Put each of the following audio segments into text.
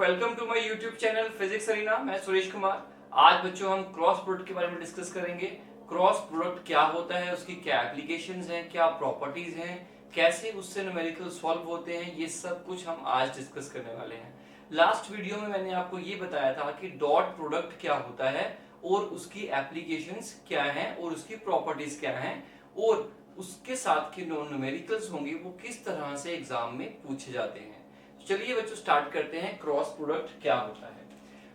Welcome to my YouTube channel physics arena. मैं सुरेश कुमार। आज बच्चों हम क्रॉस प्रोडक्ट के बारे में डिस्कस करेंगे। क्रॉस प्रोडक्ट क्या होता है, उसकी क्या एप्लीकेशंस हैं, क्या प्रॉपर्टीज हैं, कैसे उससे न्यूमेरिकल सॉल्व होते हैं, ये सब कुछ हम आज डिस्कस करने वाले हैं। लास्ट वीडियो में मैंने आपको ये बताया था कि डॉट प्रोडक्ट क्या होता है और उसकी एप्लीकेशंस क्या हैं और उसकी प्रॉपर्टीज क्या हैं और उसके साथ के नॉन न्यूमेरिकल्स होंगे वो किस तरह से एग्जाम में पूछे जाते हैं। चलिए बच्चों स्टार्ट करते हैं। क्रॉस प्रोडक्ट क्या होता है।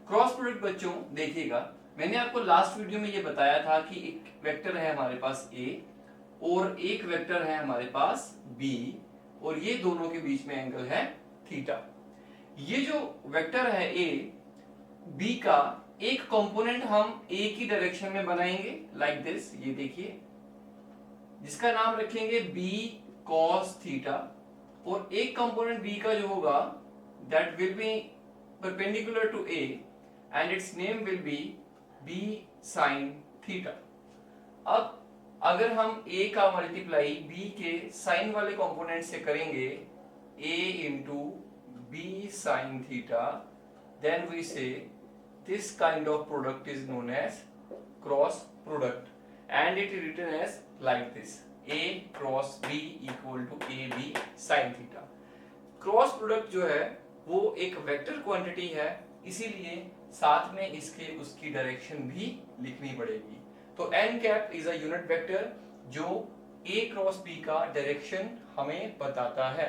क्रॉस प्रोडक्ट बच्चों देखिएगा, मैंने आपको लास्ट वीडियो में ये बताया था कि एक वेक्टर है हमारे पास a और एक वेक्टर है हमारे पास b और ये दोनों के बीच में एंगल है थीटा। ये जो वेक्टर है a b का एक कंपोनेंट हम a की डायरेक्शन में बनाएंगे लाइक दिस, ये देखिए, जिसका नाम रखेंगे b cos थीटा और एक कंपोनेंट b का जो होगा that will be perpendicular to a and its name will be b sin theta। अब अगर हम a का मल्टीप्लाई b के साइन वाले कंपोनेंट से करेंगे a into b sin theta, then we say this kind of product is known as cross product and it is written as like this, a cross b equal to ab sin theta। Cross product जो है वो एक vector quantity है, इसीलिए साथ में इसके उसकी डायरेक्शन भी लिखनी पड़ेगी। तो n cap is a unit vector जो a क्रॉस b का डायरेक्शन हमें बताता है।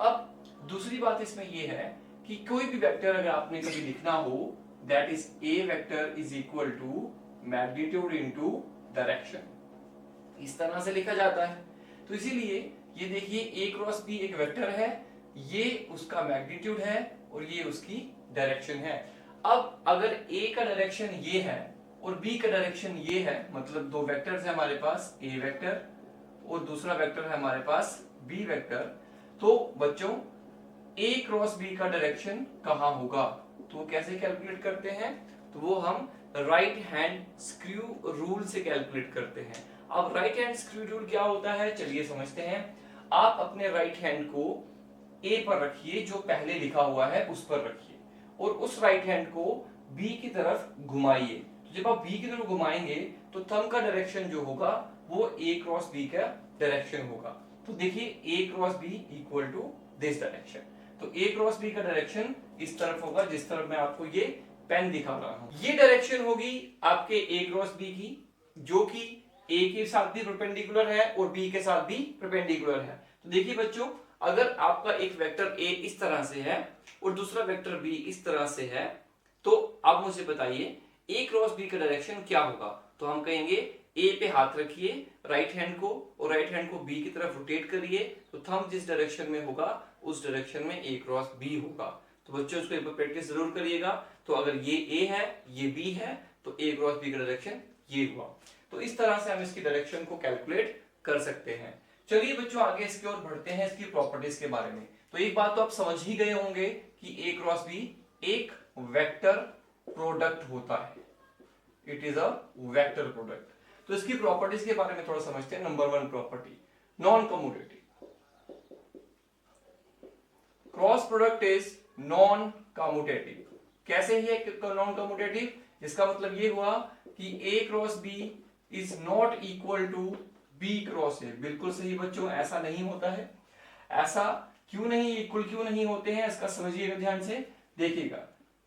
अब दूसरी बात इसमें ये है कि कोई भी वेक्टर अगर आपने कभी लिखना हो, that is a vector is equal to magnitude into direction, इस तरह से लिखा जाता है। तो इसीलिए ये देखिए a क्रॉस b एक वेक्टर है, ये उसका मैग्नीट्यूड है और ये उसकी डायरेक्शन है। अब अगर a का डायरेक्शन ये है और b का डायरेक्शन ये है, मतलब दो वेक्टर्स है हमारे पास, a वेक्टर और दूसरा वेक्टर है हमारे पास b वेक्टर, तो बच्चों a क्रॉस b का डायरेक्शन कहां होगा, तो कैसे कैलकुलेट करते हैं, तो वो हम राइट हैंड स्क्रू रूल से कैलकुलेट करते हैं। अब राइट हैंड स्क्रू रूल क्या होता है, चलिए समझते हैं। आप अपने राइट हैंड को A पर रखिए, जो पहले लिखा हुआ है उस पर रखिए और उस राइट हैंड को B की तरफ घुमाइए। तो जब आप B की तरफ घुमाएंगे तो थंब का डायरेक्शन जो होगा वो A क्रॉस B का डायरेक्शन होगा। तो देखिए A cross B equal to this direction, तो A क्रॉस B का डायरेक्शन इस तरफ होगा जिस तरफ मैं आपको ये पेन दिखा रहा हूं। ये डायरेक्शन होगी आपके A क्रॉस B की, जो कि A के साथ भी परपेंडिकुलर है और B के साथ भी परपेंडिकुलर है। तो देखिए बच्चों, अगर आपका एक वेक्टर a इस तरह से है और दूसरा वेक्टर b इस तरह से है, तो आप मुझे बताइए a क्रॉस b का डायरेक्शन क्या होगा। तो हम कहेंगे a पे हाथ रखिए राइट हैंड को और राइट हैंड को b की तरफ रोटेट करिए, तो थंब जिस डायरेक्शन में होगा उस डायरेक्शन में a क्रॉस b होगा। तो बच्चों इसको एक बार प्रैक्टिस जरूर करिएगा। तो अगर ये a है ये b है तो a क्रॉस b का डायरेक्शन ये हुआ। तो इस तरह से हम इसकी डायरेक्शन को कैलकुलेट कर सकते हैं। चलिए बच्चों आगे इसकी ओर बढ़ते हैं, इसकी प्रॉपर्टीज के बारे में। तो एक बात तो आप समझ ही गए होंगे कि a क्रॉस b एक वेक्टर प्रोडक्ट होता है, it is a vector product. तो इसकी प्रॉपर्टीज के बारे में थोड़ा समझते हैं। Number one property, non commutative. Cross product is non commutative. कैसे ही नॉन कम्यूटेटिव, इसका मतलब ये हुआ कि a cross b is not equal to b cross A. बिल्कुल सही बच्चों, ऐसा नहीं होता है। ऐसा क्यों नहीं, इक्वल क्यों नहीं होते हैं, इसका समझिएगा ध्यान से। देखिएगा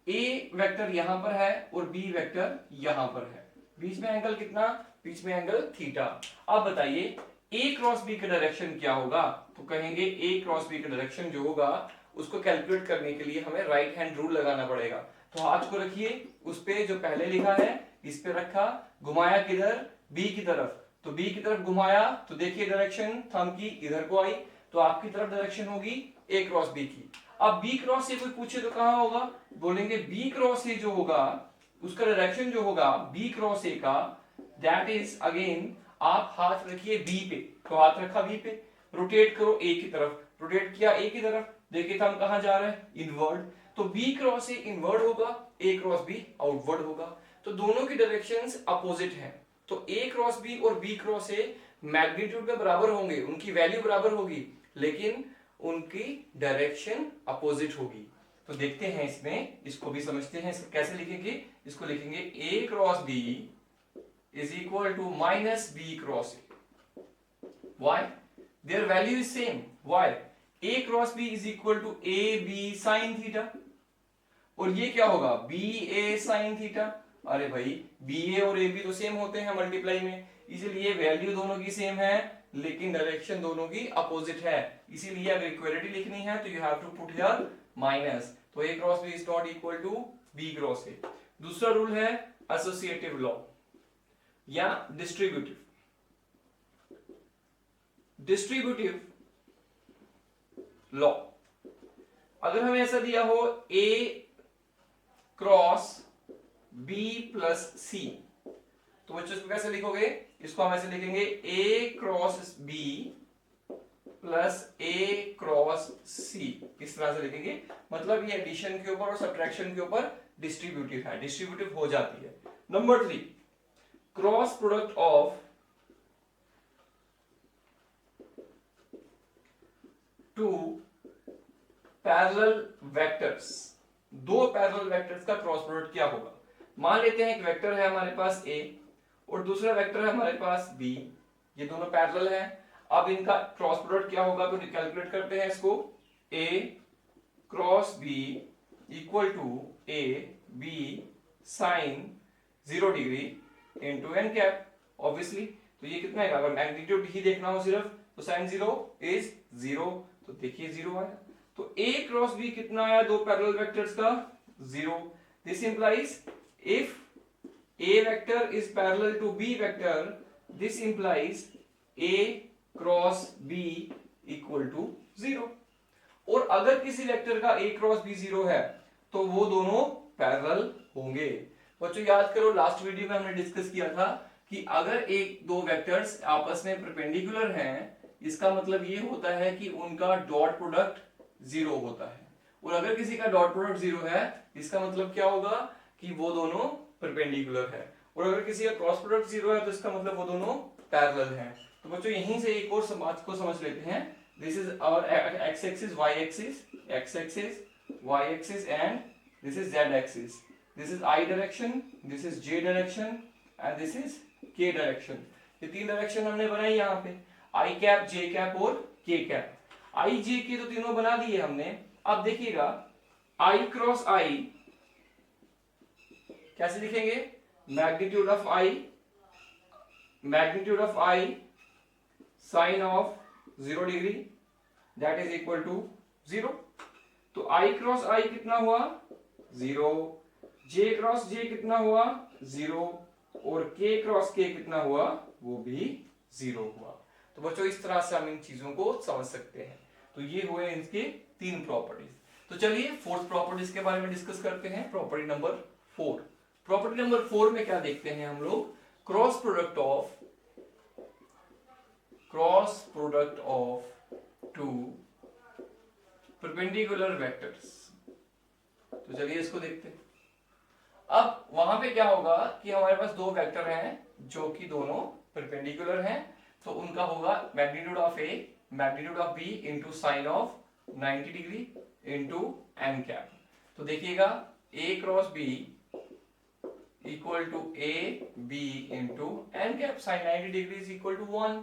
a वेक्टर यहां पर है और b वेक्टर यहां पर है, बीच में एंगल कितना, बीच में एंगल थीटा। अब बताइए a क्रॉस b का डायरेक्शन क्या होगा, तो कहेंगे a क्रॉस b का डायरेक्शन जो होगा उसको कैलकुलेट करने के लिए हमें राइट हैंड रूल लगाना पड़ेगा। तो हाथ को रखिए उस पे जो पहले लिखा है इस पे रखा, घुमाया किधर, b की तरफ, तो b की तरफ घुमाया तो देखिए डायरेक्शन थंब की इधर को आई, तो आपकी तरफ डायरेक्शन होगी a क्रॉस b की। अब b क्रॉस a कोई पूछे तो कहां होगा, बोलेंगे b क्रॉस a जो होगा उसका डायरेक्शन जो होगा b क्रॉस a का, दैट इज अगेन, आप हाथ रखिए b पे, तो हाथ रखा b पे, रोटेट करो a की तरफ, रोटेट किया a की तरफ, देखिए थंब कहां जा रहा है, इनवर्ड, तो b क्रॉस a इनवर्ड होगा, a क्रॉस b आउटवर्ड होगा। तो दोनों की डायरेक्शंस अपोजिट हैं, तो a क्रॉस b और b क्रॉस a मैग्नीट्यूड में बराबर होंगे, उनकी वैल्यू बराबर होगी, लेकिन उनकी डायरेक्शन अपोजिट होगी। तो देखते हैं इसमें, इसको भी समझते हैं। इसको कैसे लिखेंगे? इसको लिखेंगे A cross B is equal to minus B cross A. Why? Their value is same. Why? A cross B is equal to AB sin theta. और ये क्या होगा? BA sin theta. अरे भाई BA और AB तो सेम होते हैं मल्टीप्लाई में, इसीलिए वैल्यू दोनों की सेम है, लेकिन डायरेक्शन दोनों की अपोजिट है। इसीलिए अगर इक्वालिटी लिखनी है तो you have to put here minus. तो A cross B is not equal to B cross A। दूसरा रूल है एसोसिएटिव लॉ या डिस्ट्रीब्यूटिव लॉ। अगर हमें ऐसा दिया हो A cross B plus C, तो बच्चों इसको कैसे लिखोगे? इसको हम ऐसे लिखेंगे A cross B plus A cross C, इस तरह से लिखेंगे। मतलब ये एडिशन के ऊपर और सब्ट्रैक्शन के ऊपर डिस्ट्रीब्यूटिव है, डिस्ट्रीब्यूटिव हो जाती है। Number 3, cross product of two parallel vectors. दो पैरेलल वेक्टर्स का क्रॉस प्रोडक्ट क्या होगा? मान लेते हैं एक वेक्टर है हमारे पास A और दूसरा वेक्टर है हमारे पास B, ये दोनों पैरेलल हैं। अब इनका क्रॉस प्रोडक्ट क्या होगा? तो कैलकुलेट करते हैं इसको। A cross B equal to A B sine 0 degree into N cap. Obviously तो ये कितना है? अगर मैग्नीट्यूड ही देखना हो सिर्फ तो साइन 0 इज 0, तो देखिए 0 आया। तो A क्रॉस B कितना आया दो पैरेलल वेक्टर्स का? 0। This implies if A vector is parallel to B vector, this implies A cross B equal to 0। और अगर किसी वेक्टर का A क्रॉस B 0 है तो वो दोनों पैरेलल होंगे। बच्चों याद करो, लास्ट वीडियो में हमने डिस्कस किया था कि अगर एक दो वेक्टर्स आपस में परपेंडिकुलर हैं, इसका मतलब ये होता है कि उनका डॉट प्रोडक्ट 0 होता है। और अगर किसी का डॉट प्रोडक्ट 0 है, इसका मतलब क्या होगा? कि वो दोनों परपेंडिकुलर है। और अगर किसी का क्रॉस प्रोडक्ट 0 है तो इसका मतलब वो दोनों पैरेलल हैं। तो बच्चों यहीं से एक और बात को समझ लेते हैं। This is our x axis, y axis, x axis, y axis and this is z axis. This is i direction, this is j direction and this is k direction. ये तीन डायरेक्शन हमने बनाई यहाँ पे, i कैप, j कैप और k cap. i j k तो तीनों बना दिए हमने। अब देखिएगा i क्रॉस i कैसे लिखेंगे? Magnitude of I sine of 0 degree that is equal to 0। तो I क्रॉस I कितना हुआ? 0। J क्रॉस J कितना हुआ? 0। और K क्रॉस K कितना हुआ? वो भी 0 हुआ। तो बच्चों इस तरह से हम इन चीजों को समझ सकते हैं। तो ये हुए इनके तीन प्रॉपर्टीज। तो चलिए फोर्थ प्रॉपर्टीज के बारे में डिस्कस करते हैं। Property number 4। प्रॉपर्टी नंबर 4 में क्या देखते हैं हम लोग? Cross product of two perpendicular vectors. तो चलिए इसको देखते हैं। अब वहां पे क्या होगा कि हमारे पास दो वेक्टर हैं जो कि दोनों परपेंडिकुलर हैं, तो उनका होगा magnitude of A magnitude of B into sine of 90 degree into N cap. तो देखिएगा A cross B equal to A B into N cap sine 90 degree is equal to 1।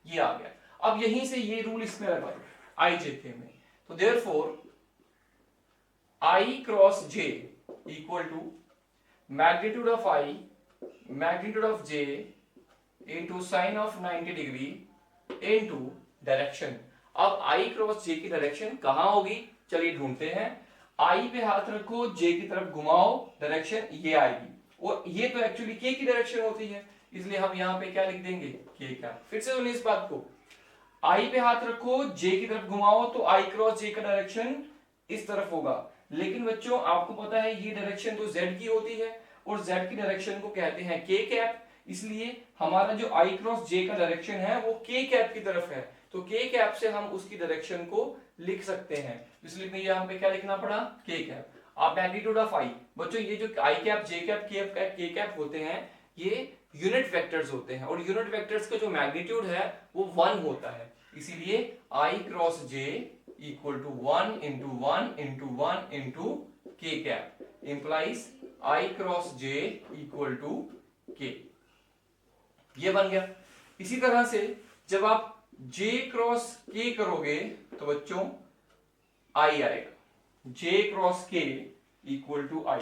ये आ गया। अब यहीं से ये रूल इसमें लगाए I J K में। तो therefore I cross J equal to magnitude of I magnitude of J into sine of 90 degree into direction. अब I क्रॉस J की डायरेक्शन कहां होगी? चलिए ढूंढते हैं। I पे हाथ रखो, J की तरफ घुमाओ, डायरेक्शन ये आएगी। और ये तो एक्चुअली K की डायरेक्शन होती है, इसलिए हम यहाँ पे क्या लिख देंगे? K का। फिर से सुनिए इस बात को। I पे हाथ रखो, J की तरफ घुमाओ, तो I क्रॉस J का डायरेक्शन इस तरफ होगा। लेकिन बच्चों आपको पता है ये डायरेक्शन तो Z की होती है और Z की डायरेक्शन को कहते हैं K कैप, इसलिए हमारा जो I क्रॉस J का डायरेक्शन है वो K कैप की तरफ है। तो K कैप से हम उसकी डायरेक्शन को लिख सकते हैं, इसलिए यहाँ पे क्या लिखना पड़ा? K cap. आप मैग्नीट्यूड ऑफ I, बच्चों ये जो I cap, J cap, K cap होते हैं ये यूनिट वेक्टर्स होते हैं और यूनिट वेक्टर्स का जो मैग्नीट्यूड है वो 1 होता है, इसीलिए I cross J equal to 1 into 1 into 1 into K cap implies I cross J equal to K. ये बन गया। इसी तरह से जब आप J क्रॉस K करोगे तो बच्चों I आएगा, J cross K equal to I।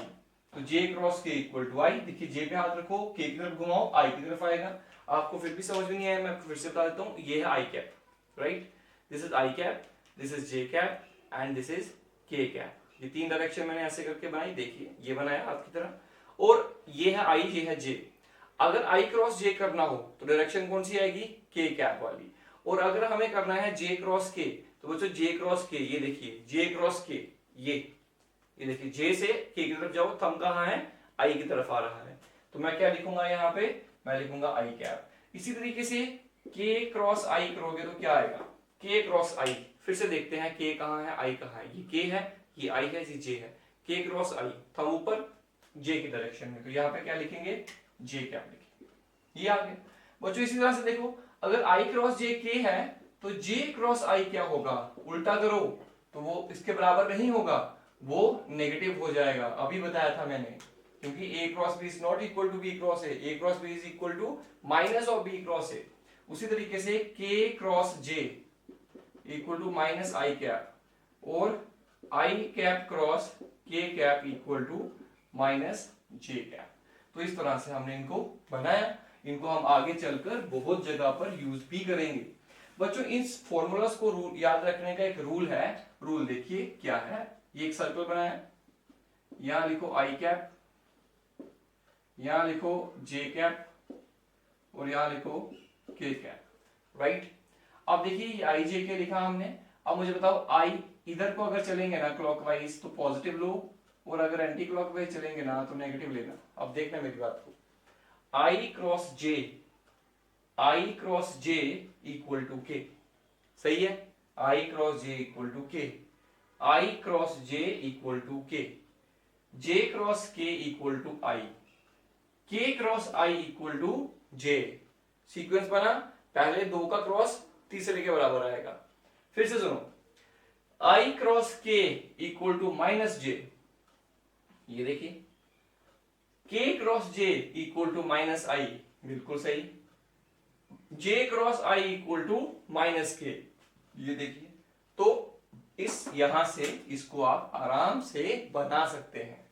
तो J cross K equal to I। देखिए J पे हाथ रखो, K की तरफ घुमाओ, I की तरफ आएगा। आपको फिर भी समझ में नहीं आया, मैं आपको फिर से बता देता हूँ। ये है I cap, right, this is I cap, this is J cap and this is K cap. ये तीन डायरेक्शन मैंने ऐसे करके बनाई, देखिए ये बनाया हाथ की तरह, और ये है I, ये है J। अगर I क्रॉस J करना हो तो डायरेक्शन कौन सी आएगी, K कैप वाली। और अगर हमें करना है J क्रॉस K तो बच्चों J क्रॉस K, ये देखिए J क्रॉस K, ये देखिए J से K की तरफ जाओ, थंब कहाँ है, I की तरफ आ रहा है। तो मैं क्या लिखूंगा यहाँ पे, मैं लिखूंगा I कैप। इसी तरीके से K क्रॉस I करोगे तो क्या आएगा, K क्रॉस I। फिर से देखते हैं K कहाँ है, I कहाँ है। ये K है, ये I है, ये J है। K क्रॉस I, थंब ऊपर, J की डायरेक्शन में, तो यहाँ पे क्या लिखेंगे, J कैप लिखेंगे। ये आ गया बच्चों। इसी तरह से देखो, अगर I क्रॉस J K है तो J क्रॉस I क्या होगा, उल्टा करो तो वो इसके बराबर नहीं होगा, वो नेगेटिव हो जाएगा। अभी बताया था मैंने, क्योंकि A cross B is not equal to B cross A, A cross B is equal to minus of B cross A। उसी तरीके से K cross J equal to minus I cap, और I cap cross K cap equal to minus J cap. तो इस तरह से हमने इनको बनाया। इनको हम आगे चलकर बहुत जगह पर यूज भी करेंगे। बच्चों इस फॉर्मूलास को रूल याद रखने का एक रूल है। रूल देखिए क्या है, ये एक सर्कल बनाया, यहां लिखो I कैप, यहां लिखो J कैप, और यहां लिखो K कैप, राइट। अब देखिए ये I J K लिखा हमने। अब मुझे बताओ I इधर को अगर चलेंगे ना क्लॉकवाइज तो पॉजिटिव लो, और अगर एंटी क्लॉकवाइज चलेंगे ना तो नेगेटिव लेना। अब देखना मेरी बात को, I cross J equal to K, सही है, I cross J equal to K, I cross J equal to K, J cross K equal to I, K cross I equal to J। Sequence बना, पहले दो का cross तीसरे के बराबर आएगा। फिर से सुनो, I cross K equal to minus J, ये देखिए K cross J equal to minus I, बिल्कुल सही। J cross I equal to minus K, ये देखिए। तो इस यहां से इसको आप आराम से बना सकते हैं।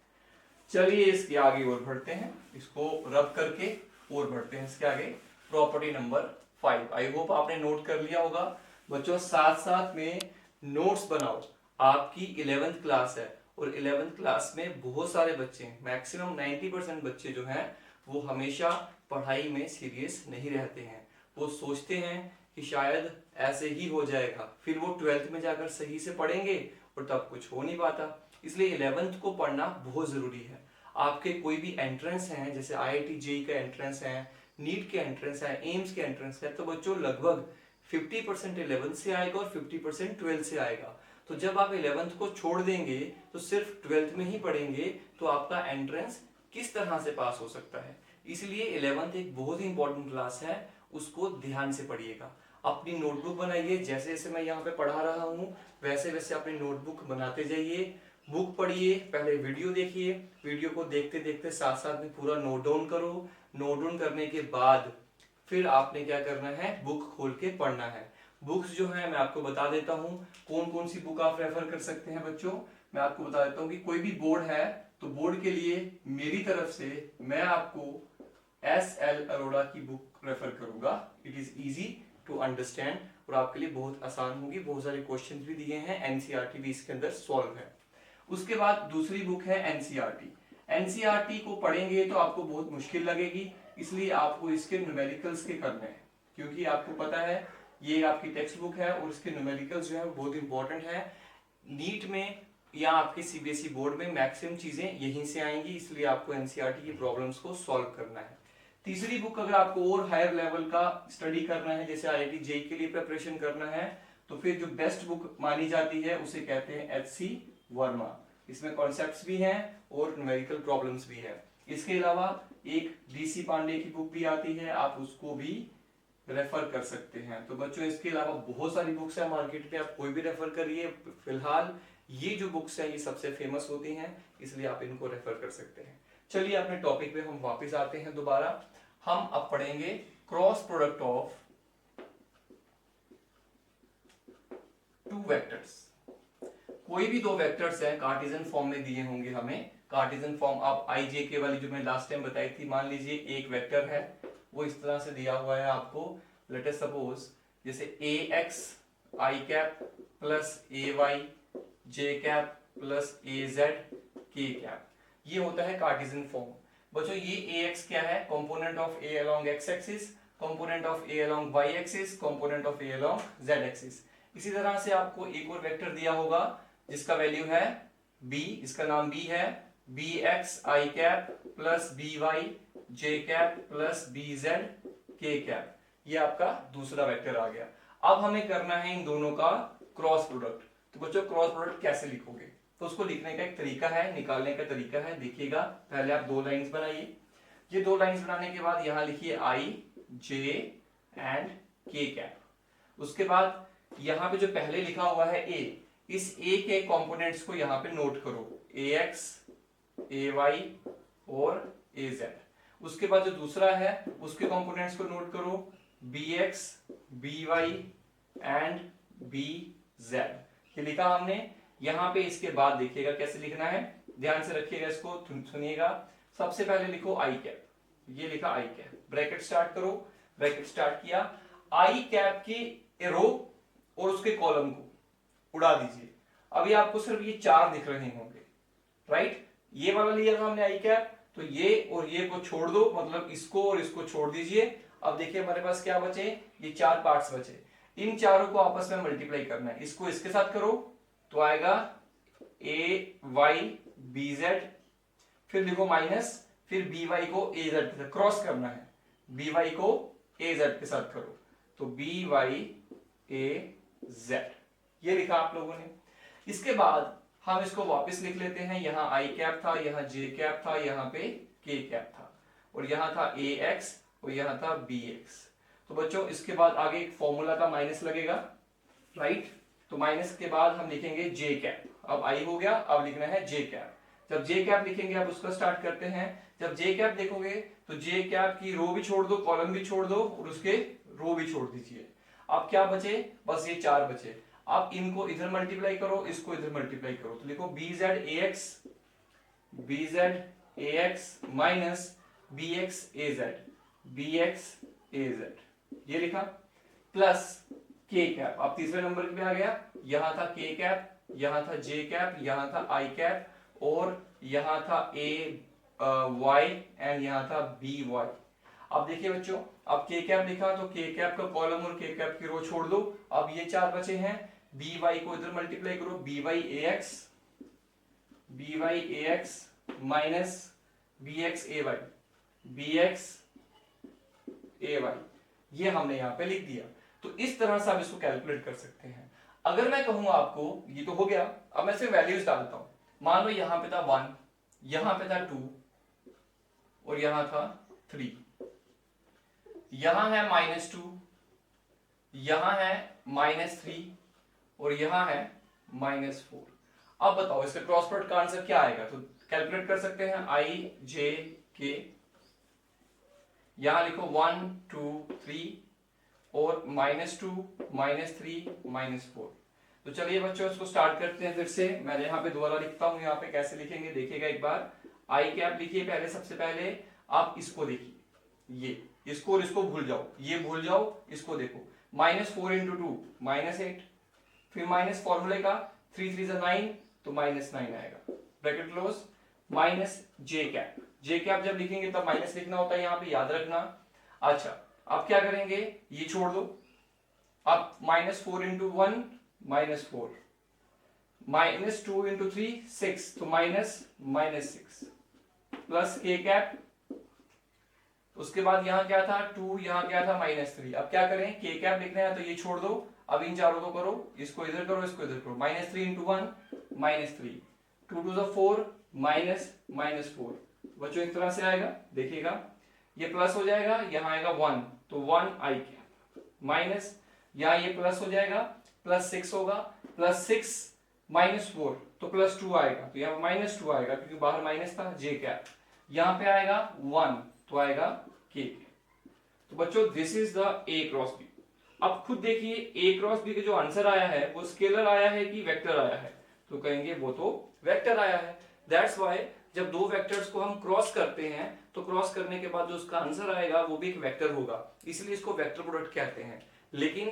चलिए इसके आगे और बढ़ते हैं, इसको रब करके और बढ़ते हैं इसके आगे। प्रॉपर्टी नंबर 5, आई होप आपने नोट कर लिया होगा। बच्चों साथ साथ में नोट्स बनाओ, आपकी 11th क्लास है, और 11th क्लास में बहुत सारे बच्चे हैं, मैक्सिमम 90% बच्चे जो हैं वो हमेशा पढ़ाई में सीरियस नहीं रहते हैं। वो सोचते हैं कि शायद ऐसे ही हो जाएगा, फिर वो 12th में जाकर सही से पढ़ेंगे और तब कुछ हो नहीं पाता। इसलिए 11th को पढ़ना बहुत जरूरी है। आपके कोई भी एंट्रेंस हैं, जैसे IIT JEE का एंट्रेंस है, नीट के एंट्रेंस है, एम्स के एंट्रेंस है, तो बच्चों लगभग 50% 11th से आएगा और 50% 12th से आएगा। तो जब आप 11th को छोड़ देंगे तो सिर्फ 12th में ही पढ़ेंगे तो आपका एंट्रेंस किस तरह से पास हो सकता है। इसलिए 11th एक बहुत ही इंपॉर्टेंट क्लास है, उसको ध्यान से पढ़िएगा। अपनी नोटबुक बनाइए, जैसे जैसे मैं यहाँ पे पढ़ा रहा हूँ वैसे वैसे अपनी नोटबुक बनाते जाइए। बुक पढ़िए, पहले वीडियो देखिए, वीडियो को देखते देखते साथ साथ में पूरा नोट डाउन करो। नोट डाउन करने के बाद फिर आपने क्या करना है, बुक खोल के पढ़ना है। बुक्स जो है मैं आपको बता देता हूँ कौन कौन सी बुक आप रेफर कर सकते हैं। बच्चों मैं आपको बता देता हूँ कि कोई भी बोर्ड है तो बोर्ड के लिए मेरी तरफ से मैं आपको SL अरोड़ा की बुक रेफर करूंगा। It is easy to understand और आपके लिए बहुत आसान होगी। बहुत सारे क्वेश्चंस भी दिए हैं, NCERT भी इसके अंदर सॉल्व है। उसके बाद दूसरी बुक है NCERT। NCERT को पढ़ेंगे तो आपको बहुत मुश्किल लगेगी, इसलिए आपको इसके न्यूमेरिकल्स के करने हैं, क्योंकि आपको पता है ये आपकी टेक्स्ट बुक है और इसके न्यूमेरिकल्स जो है बहुत इंपॉर्टेंट है। नीट में या आपके CBSE बोर्ड में मैक्सिमम चीजें यहीं से आएंगी, इसलिए आपको NCERT की प्रॉब्लम्स को सॉल्व करना है। तीसरी बुक अगर आपको और हायर लेवल का स्टडी करना है, जैसे IIT JEE के लिए प्रिपरेशन करना है, तो फिर जो बेस्ट बुक मानी जाती है उसे कहते हैं HC वर्मा। इसमें कॉन्सेप्ट्स भी हैं और न्यूमेरिकल प्रॉब्लम्स भी है। इसके अलावा एक DC पांडे की बुक भी आती है, आप उसको भी रेफर कर सकते हैं। तो बच्चों इसके अलावा बहुत सारी बुक्स हैं मार्केट में, आप कोई भी रेफर करिए, फिलहाल ये जो बुक्स हैं ये सबसे फेमस होती हैं, इसलिए आप इनको रेफर कर सकते हैं। चलिए अपने टॉपिक पे हम वापस आते हैं दोबारा। हम अब पढ़ेंगे cross product of two vectors. कोई भी दो वेक्टर्स हैं कार्टेशियन फॉर्म में दिए होंगे हमें, कार्टेशियन फॉर्म आप आई जे के वाली जो मैं लास्ट टाइम बताई थी, मान लीजिए एक वेक्टर है वो इस तरह से दिया हुआ है आपको, लेट अस सपोज जैसे ए एक्स आई कैप प्लस ए वाई जे कैप प्लस ए जेड के कैप, ये होता है कार्टेशियन फॉर्म। बच्चों ये ए एक्स क्या है, component of A along x axis, component of A along y axis, component of A along z axis. इसी तरह से आपको एक और वेक्टर दिया होगा जिसका वैल्यू है b, इसका नाम b है, बी एक्स आई कैप प्लस बी वाई जे कैप प्लस बी जेड के कैप, ये आपका दूसरा वेक्टर आ गया। अब हमें करना है इन दोनों का क्रॉस प्रोडक्ट। तो बच्चों क्रॉस प्रोडक्ट कैसे लिखोगे, तो उसको लिखने का एक तरीका है, निकालने का तरीका है, देखिएगा। पहले आप दो लाइंस बनाइए, ये दो लाइंस बनाने के बाद यहां लिखिए आई जे एंड के कैप। उसके बाद यहां पे जो पहले लिखा हुआ है ए, इस ए के कंपोनेंट्स को यहां पे नोट करो, ए एक्स ए वाई और ए जेड। उसके बाद जो दूसरा है उसके कंपोनेंट्स को नोट करो, B x B y and B z, ये लिखा हमने। यहां पे इसके बाद देखिएगा कैसे लिखना है, ध्यान से रखिएगा, इसको सुनिएगा। सबसे पहले लिखो आई कैप, ये लिखा आई कैप, ब्रैकेट स्टार्ट करो, ब्रैकेट स्टार्ट किया, आई कैप की रो और उसके कॉलम को उड़ा दीजिए। अभी आपको सिर्फ ये चार दिख रहे होंगे, राइट। ये वाला लिया था हमने आई कैप, तो ये और ये को छोड़ दो, मतलब इसको और इसको छोड़ दीजिए। अब देखिए हमारे पास क्या बचे, ये चार पार्ट्स बचे, इन चारों को आपस में मल्टीप्लाई करना है। इसको इसके साथ करो तो आएगा ए वाई बी जेड, फिर लिखो माइनस, फिर बी वाई को ए जेड के साथ क्रॉस करना है, बी वाई को ए जेड के साथ करो, तो बी वाई ए जेड, ये लिखा आप लोगों ने। इसके बाद हम इसको वापस लिख लेते हैं, यहां आई कैप था, यहां जे कैप था, यहां पे के कैप था, और यहां था ए एक्स और यहां था बी एक्स। तो बच्चों इसके बाद आगे एक फॉर्मूला का माइनस लगेगा, राइट। तो माइनस के बाद हम लिखेंगे जे कैप, अब आई हो गया, अब लिखना है जे कैप। जब जे कैप लिखेंगे अब उसका स्टार्ट करते हैं। जब जे कैप देखोगे तो जे कैप की रो भी छोड़ दो, कॉलम भी छोड़ दो और उसके रो भी छोड़ दीजिए। अब क्या बचे, बस ये चार बचे। अब इनको इधर मल्टीप्लाई करो, इसको इधर मल्टीप्लाई करो, तो लिखो B z A x minus B x A z, ये लिखा, प्लस के कैप। अब तीसरे नंबर पे आ गया, यहां था के कैप, यहां था जे कैप, यहां था आई कैप, और यहां था ए वाई एंड यहां था बी वाई। अब देखिए बच्चों, अब के कैप लिखा तो के कैप का कॉलम और के कैप की रो छोड़ दो। अब ये चार बचे हैं, बी वाई को इधर मल्टीप्लाई करो, बी वाई ए एक्स माइनस बी एक्स ए वाई, ये हमने यहां पे लिख दिया। तो इस तरह से आप इसको कैलकुलेट कर सकते हैं। अगर मैं कहूं आपको ये तो हो गया, अब मैं सिर्फ वैल्यूज डालता हूं। मान लो यहां पे था 1, यहां पे था 2 और यहां था 3, यहां है -2, यहां है -3 और यहां है -4। अब बताओ इसका क्रॉस प्रोडक्ट का आंसर क्या आएगा, तो कैलकुलेट कर सकते हैं, आई जे के, यहां लिखो 1 2 3 और -2 -3 -4। तो चलिए बच्चों इसको स्टार्ट करते हैं फिर से। मैं यहाँ पे दोबारा लिखता हूं, यहाँ पे कैसे लिखेंगे देखिएगा एक बार। आई कैप लिखिए पहले, सबसे पहले आप इसको देखिए, ये इसको और इसको भूल जाओ, ये भूल जाओ, इसको देखो, -4 × 2 -8, फिर माइनस फॉर्मूले का 3 3 9 तो -9 आएगा, ब्रैकेट क्लोज, माइनस जे कैप जब लिखेंगे तब माइनस लिखना होता है यहाँ पे, याद रखना। अच्छा अब क्या करेंगे, ये छोड़ दो, अब -4 × 1 -4, -2 × 3 6 तो -6 प्लस के कैप। उसके बाद यहां क्या था 2, यहां क्या था -3। अब क्या करें, के कैप लिखना है तो ये छोड़ दो, अब इन चारों को करो, इसको इधर करो, इसको इधर करो, -3 × 1 -3, 2 2 4 -4। बच्चों इस तरह से आएगा, देखिएगा ये प्लस हो जाएगा, यहां आएगा 1 तो 1 आई कैप, माइनस, यहाँ ये प्लस हो जाएगा, +6 होगा, +6 -4 तो +2 आएगा, तो यहाँ -2 आएगा क्योंकि बाहर माइनस था, जे कैप यहाँ पे आएगा 1 तो आएगा के। तो बच्चों this is the A cross B. अब खुद देखिए ए क्रॉस बी का जो आंसर आया है वो स्केलर आया है कि वेक्टर आया है, तो कहेंगे वो तो वेक्टर आया है। दैट्स वाई जब दो वेक्टर्स को हम क्रॉस करते हैं तो क्रॉस करने के बाद जो उसका आंसर आएगा वो भी एक वेक्टर होगा, इसलिए इसको वेक्टर प्रोडक्ट कहते हैं। लेकिन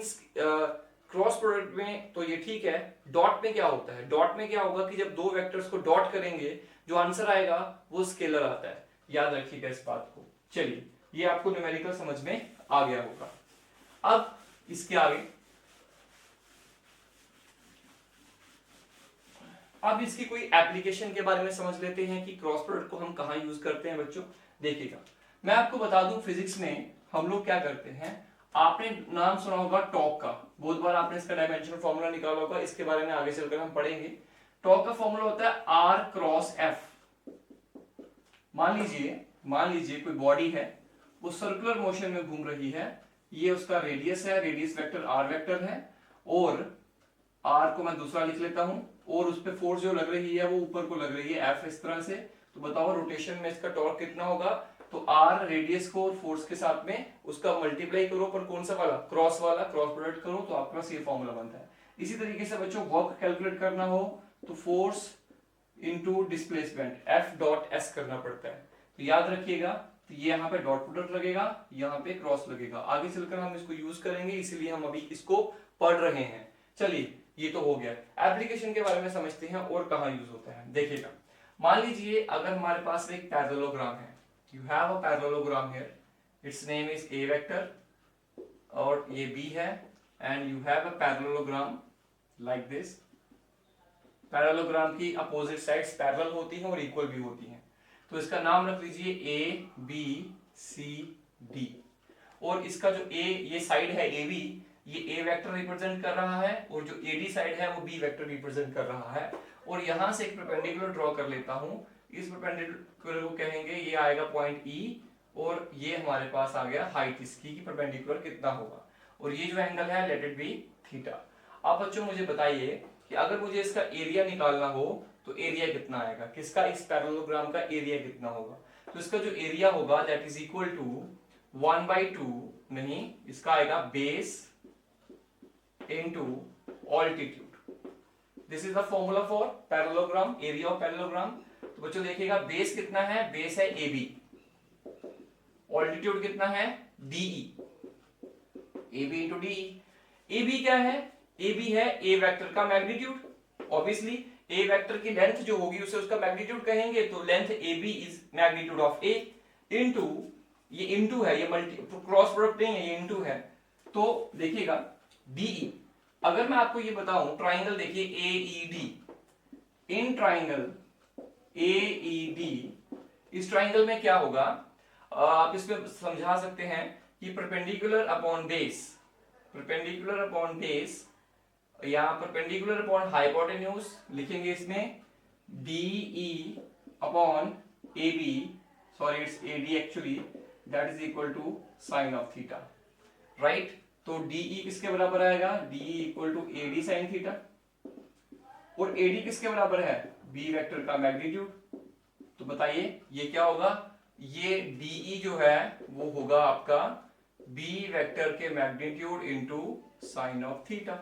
क्रॉस प्रोडक्ट में तो ये ठीक है, डॉट में क्या होता है, डॉट में क्या होगा कि जब दो वेक्टर्स को डॉट करेंगे जो आंसर आएगा वो स्केलर आता है, याद रखिएगा इस बात को। चलिए ये आपको न्यूमेरिकल समझ में आ गया होगा। अब इसके आगे अब इसकी कोई एप्लीकेशन के बारे में समझ लेते हैं कि क्रॉस प्रोडक्ट को हम कहां यूज करते हैं। बच्चों देखिएगा, मैं आपको बता दूं फिजिक्स में हम लोग क्या करते हैं, आपने नाम सुना होगा टॉर्क का, बहुत बार आपने इसका डायमेंशनल फॉर्मूला निकाला होगा, इसके बारे में आगे चलकर हम पढ़ेंगे। टॉर्क का फॉर्मूला होता है आर क्रॉस एफ। मान लीजिए कोई बॉडी है, वो सर्कुलर मोशन में घूम रही है, ये उसका रेडियस है, रेडियस वेक्टर आर वेक्टर है, और आर को मैं दूसरा लिख लेता हूं, और उस पर फोर्स जो लग रही है वो ऊपर को लग रही है एफ इस तरह से। तो बताओ रोटेशन में इसका टॉर्क कितना होगा, तो आर रेडियस को और फोर्स के साथ में उसका मल्टीप्लाई करो, पर कौन सा वाला, क्रॉस वाला, क्रॉस प्रोडक्ट करो तो आपके पास ये फॉर्मूला बनता है। इसी तरीके से बच्चों वर्क कैलकुलेट करना हो तो force into displacement F dot S करना पड़ता है, तो याद रखिएगा, तो ये यहाँ पे डॉट प्रोडक्ट लगेगा, यहाँ पे क्रॉस लगेगा, आगे चलकर हम इसको यूज करेंगे, इसीलिए हम अभी इसको पढ़ रहे हैं। चलिए ये तो हो गया, एप्लीकेशन के बारे में समझते हैं और कहाँ यूज होता है। देखिएगा, मान लीजिए अगर हमारे पास एक पैरेललोग्राम है, you have a parallelogram here, it's name is a vector और ये बी है, and you have a parallelogram like this. Parallelogram की अपोजिट साइड्स पैरेलल होती हैं और इक्वल भी होती हैं, तो इसका नाम रख लीजिए ए बी सी डी, और इसका जो ए ये साइड है ए बी, ये ए वेक्टर रिप्रेजेंट कर रहा है, और जो ए डी साइड है वो बी वेक्टर रिप्रेजेंट कर रहा है। और यहां से एक परपेंडिकुलर ड्रॉ कर लेता हूं, इस परपेंडिकुलर को कहेंगे ये आएगा पॉइंट ई, और ये हमारे पास आ गया हाइट इसकी कि परपेंडिकुलर कितना होगा, और ये जो एंगल है लेट इट बी थीटा। अब बच्चों मुझे बताइए कि अगर मुझे इसका एरिया निकालना हो तो एरिया कितना आएगा, किसका, इस पैरेललोग्राम का एरिया कितना होगा, तो इसका जो एरिया होगा दैट इज इक्वल टू 1/2, नहीं इसका आएगा base into altitude. This is the formula for parallelogram, area of parallelogram. तो बच्चों देखिएगा बेस कितना है, बेस है ए बी, ऑल्टीट्यूड कितना है DE, A B into DE. A B क्या है, ए बी है ए वेक्टर का मैग्नीट्यूड, ऑब्वियसली ए वेक्टर की लेंथ जो होगी उसे उसका मैग्नीट्यूड कहेंगे, तो length A B is magnitude of A, into ये इनटू है, ये मल्टी क्रॉस प्रोडक्ट नहीं है, ये इनटू है, तो देखिएगा डीई। अगर मैं आपको ये बताऊं ट्राइंगल देखिए एईडी, इन ट्राइंगल एईडी, इस ट्राइंगल में क्या होगा, आप इसमें समझा सकते हैं कि perpendicular upon base, perpendicular upon base या परपेंडिकुलर अपॉन हाइपोटेन्यूज लिखेंगे इसमें DE upon A B, sorry it's A D actually, that is equal to sine of theta, right. तो डीई किसके बराबर आएगा, DE equal to A D sine theta, और A D किसके बराबर है, बी वेक्टर का मैग्नीट्यूड। तो बताइए ये क्या होगा, ये डीई जो है वो होगा आपका बी वेक्टर के magnitude into sine of theta.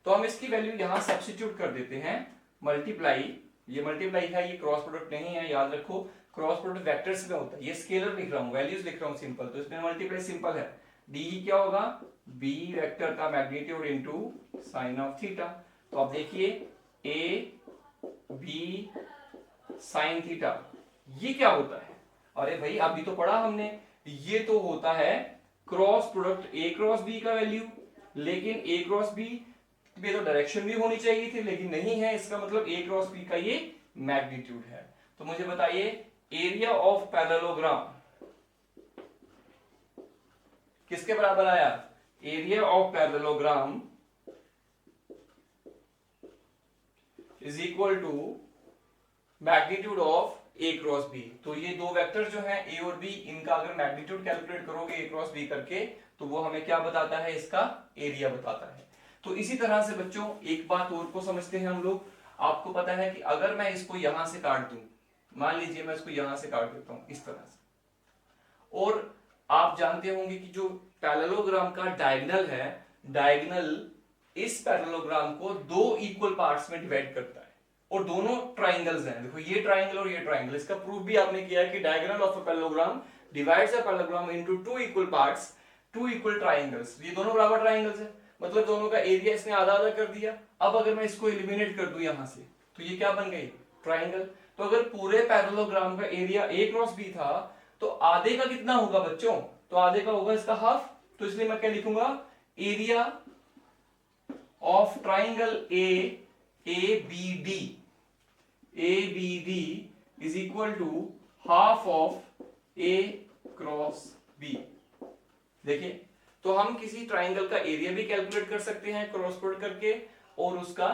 तो हम इसकी वैल्यू यहां सब्स्टिट्यूट कर देते हैं, मल्टीप्लाई, ये मल्टीप्लाई है, ये क्रॉस प्रोडक्ट नहीं है, याद रखो क्रॉस प्रोडक्ट वेक्टर्स में होता है, ये स्केलर लिख रहा हूं, वैल्यूज लिख रहा हूं सिंपल, तो इसमें मल्टीप्लाई सिंपल है, डी क्या होगा बी वेक्टर का magnitude into sine of theta. तो अब देखिए ए बी साइन थीटा ये क्या होता है, अरे भाई अभी तो पढ़ा हमने, ये तो होता है cross product A cross B का वैल्यू, लेकिन ए क्रॉस बी में तो डायरेक्शन भी होनी चाहिए थी लेकिन नहीं है, इसका मतलब ए क्रॉस बी का ये मैग्नीट्यूड है। तो मुझे बताइए एरिया ऑफ पैरेललोग्राम किसके बराबर आया, area of parallelogram is equal to magnitude of A cross B. तो ये दो वेक्टर जो हैं ए और बी, इनका अगर मैग्नीट्यूड कैलकुलेट करोगे ए क्रॉस बी करके, तो वो हमें क्या बताता है, इसका एरिया बताता है। तो इसी तरह से बच्चों एक बात और को समझते हैं हम लोग। आपको पता है कि अगर मैं इसको यहां से काट दूं, मान लीजिए मैं इसको यहां से काट देता हूं इस तरह से, और आप जानते होंगे कि जो पैरेललोग्राम का डायगोनल है, डायगोनल इस पैरेललोग्राम को दो इक्वल पार्ट्स में डिवाइड करता है, और दोनों ट्राइंगल्स हैं। देखो ये ट्राइंगल और ये ट्राइंगल, इसका प्रूफ भी आपने किया है कि diagonal of a parallelogram divides a parallelogram into two equal parts, two equal triangles. ये दोनों बराबर ट्राइंगल्स हैं, मतलब दोनों का एरिया इसने आधा आधा कर दिया। अब अगर मैं इसको एलिमिनेट कर दूं यहां से, तो ये क्या बन गई, ट्राइंगल। तो अगर पूरे पैरेललोग्राम का एरिया ए क्रॉस बी था, तो आधे का कितना होगा बच्चों, तो आधे का होगा इसका हाफ। तो इसलिए मैं क्या लिखूंगा, area of triangle ABD is equal to half of A cross B। देखिए, तो हम किसी ट्राइंगल का एरिया भी कैलकुलेट कर सकते हैं क्रॉस प्रोडक्ट करके, और उसका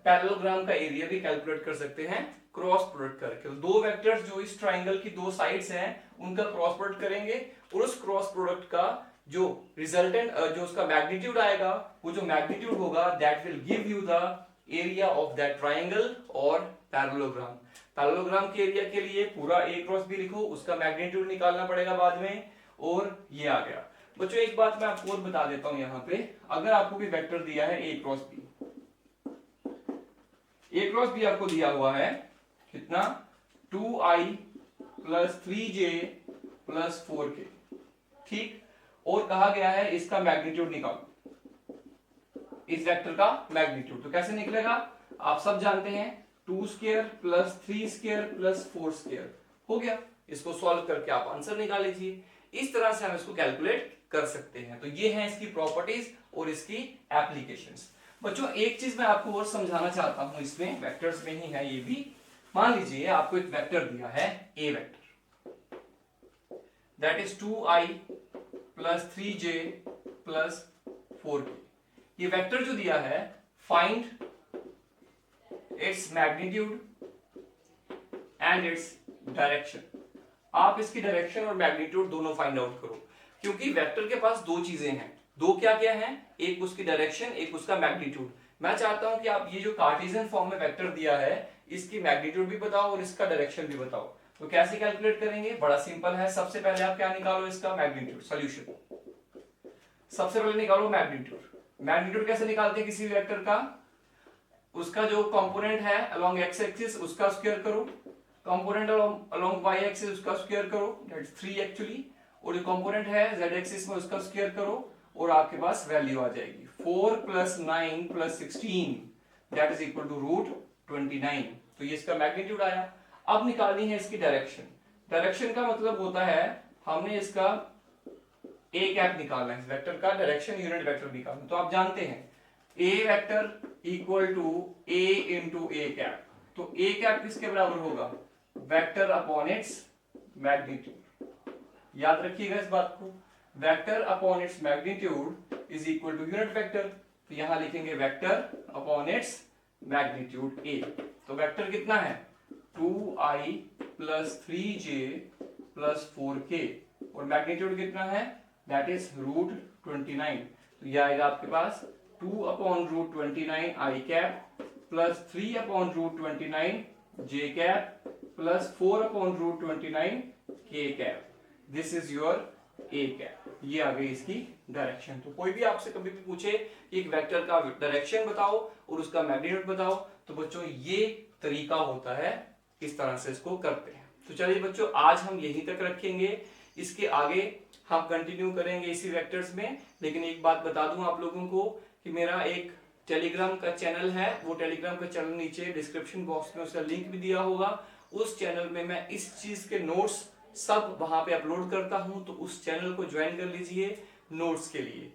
पैरेललोग्राम का एरिया भी कैलकुलेट कर सकते हैं क्रॉस प्रोडक्ट करके। दो वेक्टर्स जो इस ट्राइंगल की दो साइड्स हैं, उनका क्रॉस प्रोडक्ट करेंगे, और उस क्रॉस प्रोडक्ट का जो रिजल्टेंट, जो उसका मैग्नीट्यूड आएगा, वो जो मैग्नीट्यूड होगा that will give you the area of that triangle और पैरेललोग्राम। पैरेललोग्राम के एरिया के लिए पूरा ए क्रॉस बी लिखो, उसका मैग्नीट्यूड निकालना पड़ेगा बाद में, और ये आ गया। बच्चों एक बात मैं आपको और बता देता हूं यहाँ पे, अगर आपको भी वेक्टर दिया है ए क्रॉस बी, ए क्रॉस बी आपको दिया हुआ है कितना, 2i plus 3j plus 4k, ठीक, और कहा गया है इसका मैग्नीट्यूड निकालो, इस वेक्टर का मैग्नीट्यूड। तो कैसे निकलेगा, आप सब जानते हैं, 2 square plus 3 square plus 4 square हो गया। इसको सॉल्व करके आप आंसर निकाल लीजिए। इस तरह से हम इसको कैलकुलेट कर सकते हैं। तो ये हैं इसकी प्रॉपर्टीज और इसकी एप्लीकेशंस। बच्चों एक चीज मैं आपको और समझाना चाहता हूं, इसमें वेक्टर्स में ही है ये भी। मान लीजिए आपको एक वेक्टर दिया है ए vector, that is 2i plus 3j plus 4k। ये वेक्टर जो दिया है, find its magnitude and its direction. आप इसकी डायरेक्शन और मैग्नीट्यूड दोनों फाइंड आउट करो, क्योंकि वेक्टर के पास दो चीजें हैं। दो क्या क्या हैं, एक उसकी डायरेक्शन, एक उसका मैग्नीट्यूड। मैं चाहता हूं कि आप ये जो कार्टेशियन फॉर्म में वेक्टर दिया है, इसकी मैग्नीट्यूड भी बताओ और इसका डायरेक्शन भी बताओ। तो कैसे कैलकुलेट करेंगे, बड़ा सिंपल है। सबसे पहले आप क्या निकालो, इसका मैग्नीट्यूड, सॉल्यूशन। सबसे पहले निकालो मैग्नीट्यूड। मैग्नीट्यूड कैसे निकालते हैं किसी वेक्टर का, उसका जो कंपोनेंट है अलोंग एक्स एक्सिस उसका स्क्वायर करो, कंपोनेंट अलोंग वाई एक्सिस उसका स्क्वायर करो, दैट्स 3 एक्चुअली, और जो कंपोनेंट है जेड एक्सिस में उसका स्क्वायर करो, और आपके पास वैल्यू आ जाएगी 4 plus 9 plus 16 that is equal to root 29। तो ये इसका मैग्नीट्यूड आया। अब निकालनी है इसकी डायरेक्शन। डायरेक्शन का मतलब होता है हमने इसका ए कैप निकालना है, इस वेक्टर का डायरेक्शन यूनिट वेक्टर निकालना। तो आप जानते हैं A vector equal to A into A cap. तो ए कैप किसके बराबर होगा, वेक्टर अपॉन इट्स मैग्नीट्यूड। याद रखिएगा इस बात को, vector upon its magnitude is equal to unit vector. तो यहां लिखेंगे vector upon its magnitude A. तो वेक्टर कितना है, 2i plus 3j plus 4k, और मैग्नीट्यूड कितना है, दैट इज रूट 29। तो यह आएगा आपके पास 2 अपॉन रूट 29 आई कैप प्लस 3 अपॉन रूट 29 जे कैप प्लस 4 अपॉन रूट 29 के cap. This is your A cap. ये आ गई इसकी डायरेक्शन। तो कोई भी आपसे कभी भी पूछे एक वेक्टर का डायरेक्शन बताओ और उसका मैग्नीट्यूड बताओ, तो बच्चों ये तरीका होता है, इस तरह से इसको करते हैं। तो चलिए बच्चों आज हम यहीं तक रखेंगे, इसके आगे हम कंटिन्यू करेंगे इसी वेक्टर्स में। लेकिन एक बात बता दूं आप लोगों को कि मेरा एक टेलीग्राम का चैनल है, वो टेलीग्राम का चैनल नीचे डिस्क्रिप्शन बॉक्स में उसका लिंक भी दिया होगा। उस चैनल में मैं इस चीज के नोट्स सब वहां पे अपलोड करता हूं, तो उस चैनल को ज्वाइन कर लीजिए नोट्स के लिए।